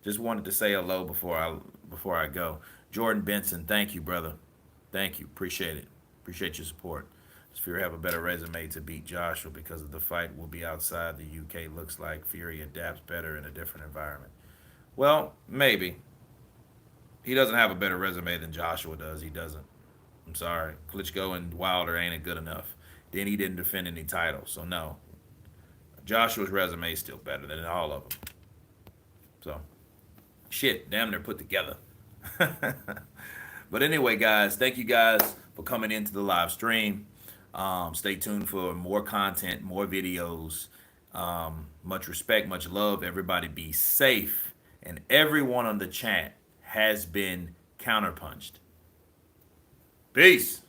Just wanted to say hello before I go. Jordan Benson, thank you, brother. Thank you. Appreciate it. Appreciate your support. Does Fury have a better resume to beat Joshua because of the fight will be outside the UK? Looks like Fury adapts better in a different environment. Well, maybe. He doesn't have a better resume than Joshua does. He doesn't. I'm sorry. Klitschko and Wilder ain't good enough. Then he didn't defend any titles. So, no. Joshua's resume is still better than all of them. So, shit, damn near put together. But anyway, guys, thank you guys for coming into the live stream. Stay tuned for more content, more videos. Much respect, much love. Everybody be safe. And everyone on the chat has been counterpunched. Peace.